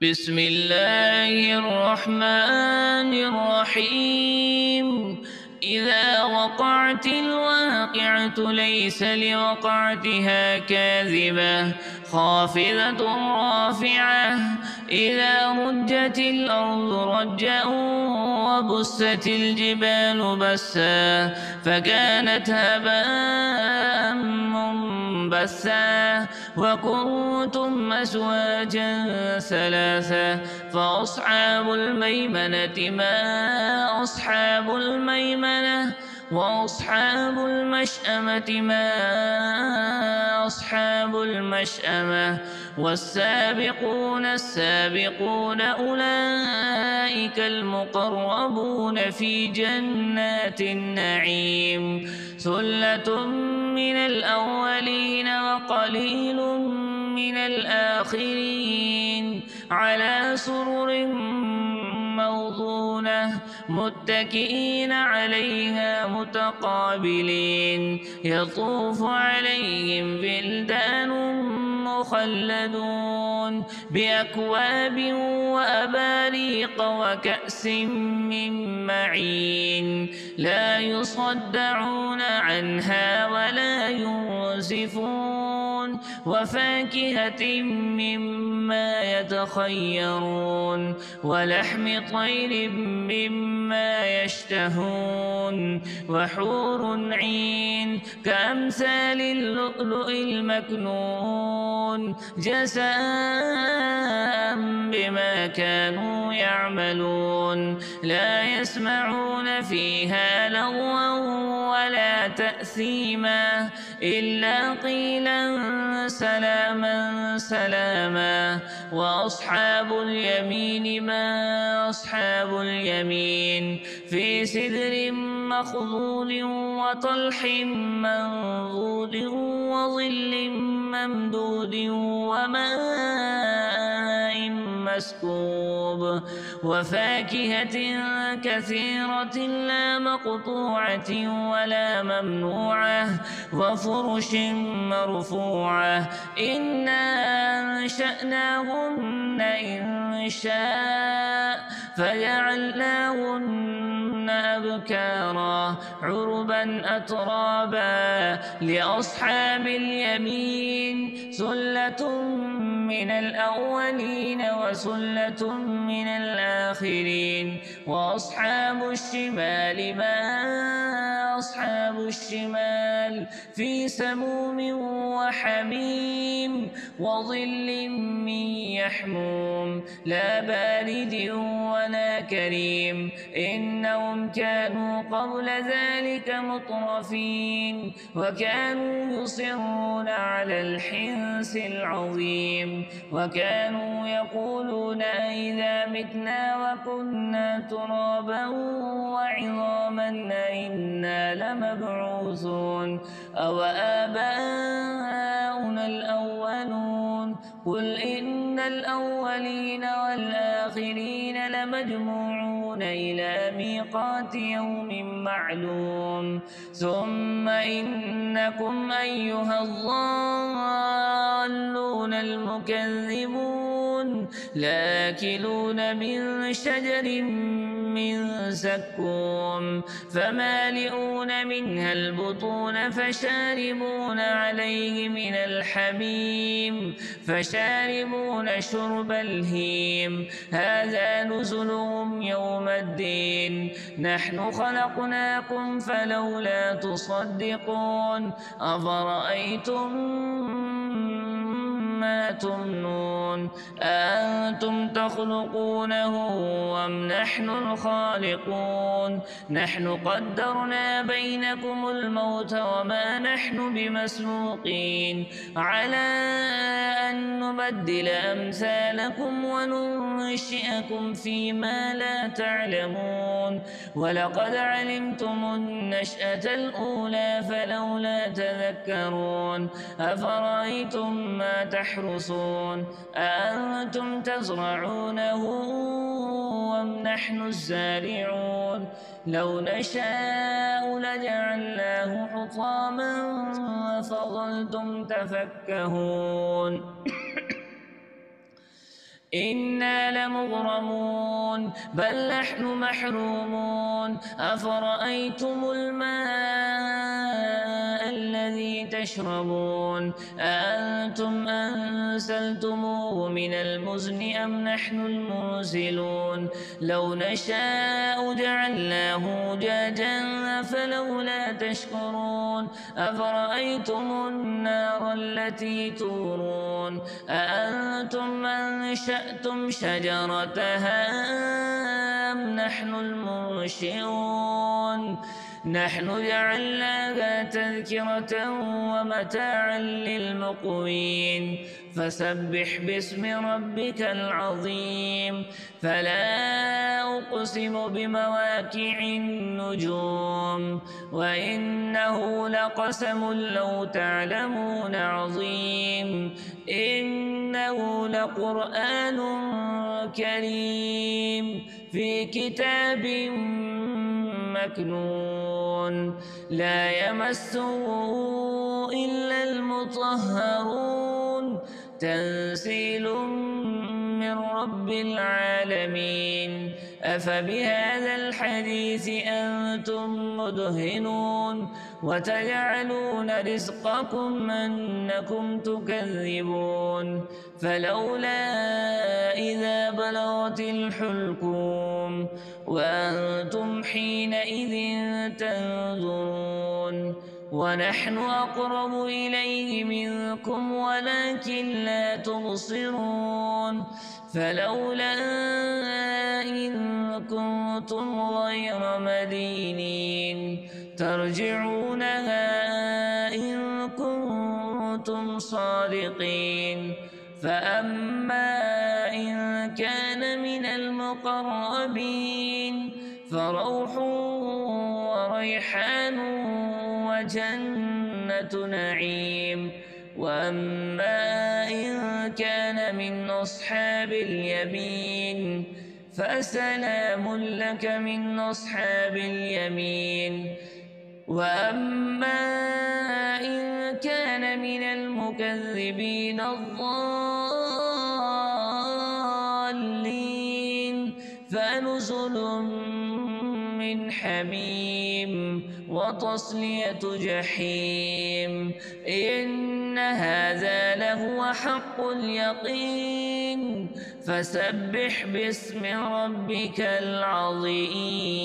بسم الله الرحمن الرحيم. إذا وقعت الواقعة ليس لوقعتها كاذبة خافضة رافعة. إذا رجت الأرض رجا وبست الجبال بسا فكانت هباء منبثا وكنتم أزواجا ثلاثا فأصحاب الميمنة ما أصحاب الميمنة وأصحاب المشأمة ما أصحاب المشأمة والسابقون السابقون أولئك المقربون في جنات النعيم ثلة من الأولين وقليل من الآخرين على سرر موضونة متكئين عليها متقابلين يطوف عليهم بلدان مخلدون بأكواب وأباريق وكأس من معين لا يصدعون عنها ولا ينزفون وفاكهة مما يتخيرون ولحم طير مما يشتهون وحور عين كأمثال اللؤلؤ المكنون جزاء بما كانوا يعملون لا يسمعون فيها لغوا ولا تأثيما إلا قيلا سلاما سلاما وأصحاب اليمين ما أصحاب اليمين في سدر مخضود وطلح منضود وظل ممدود وماء مسكوب وفاكهة كثيرة لا مقطوعة ولا ممنوعة وفرش مرفوعة إنا أنشأناهن إنشاء فجعلناهن أبكارا عربا أترابا لأصحاب اليمين ثلة من الأولين وثلة من الآخرين وأصحاب الشمال ما أصحاب الشمال في سموم وحميم وظل من يحموم لا بارد ولا كريم إنهم كانوا قبل ذلك مترفين وكانوا يصرون على الحنث العظيم وكانوا يقولون أئذا متنا وكنا ترابا وعظاما أئنا لمبعوثون أو آباؤنا الأولون قل إن الأولين والآخرين لمجموعون إلى ميقات يوم معلوم ثم إنكم أيها الضالون المكذبون لآكلون من شجر من زقوم فمالئون منها البطون فشاربون عليه من الحميم فشاربون شرب الهيم هذا نزلهم يوم الدين نحن خلقناكم فلولا تصدقون أفرأيتم ما تمنون أأنتم تخلقونه أم نحن الخالقون نحن قدرنا بينكم الموت وما نحن بمسبوقين على أن نبدل أمثالكم وننشئكم فيما لا تعلمون ولقد علمتم النشأة الأولى فلولا تذكرون أفرأيتم ما تحرثون أأنتم تزرعونه أم نحن الزارعون لو نشاء لجعلناه حطاما فظلتم تفكهون إنا لمغرمون بل نحن محرومون أفرأيتم الماء الذي تشربون أأنتم أنزلتموه من المزن أم نحن المنزلون لو نشاء جعلناه أجاجا فلولا تشكرون أفرأيتم النار التي تورون أأنتم أنشأتم شجرتها أم نحن المنشئون نحن جعلناها تذكرة ومتاعا للمقوين فسبح باسم ربك العظيم فلا أقسم بمواقع النجوم وإنه لقسم لو تعلمون عظيم إنه لقرآن كريم في كتاب مكنون لا يمسه إلا المطهرون تنزيل من رب العالمين أفبهذا الحديث أنتم مدهنون وتجعلون رزقكم أنكم تكذبون فلولا إذا بلغت الحلقوم وأنتم حينئذ تنظرون ونحن أقرب إليه منكم ولكن لا تبصرون فلولا إن كنتم غير مدينين ترجعونها إن كنتم صادقين فأما إن كان من المقربين فروح وريحان وجنة نعيم وأما إن كان من أصحاب اليمين فسلام لك من أصحاب اليمين وأما إن كان من المكذبين الضالين فنزل من حميم وتصلية جحيم إن هذا لهو حق اليقين فسبح باسم ربك العظيم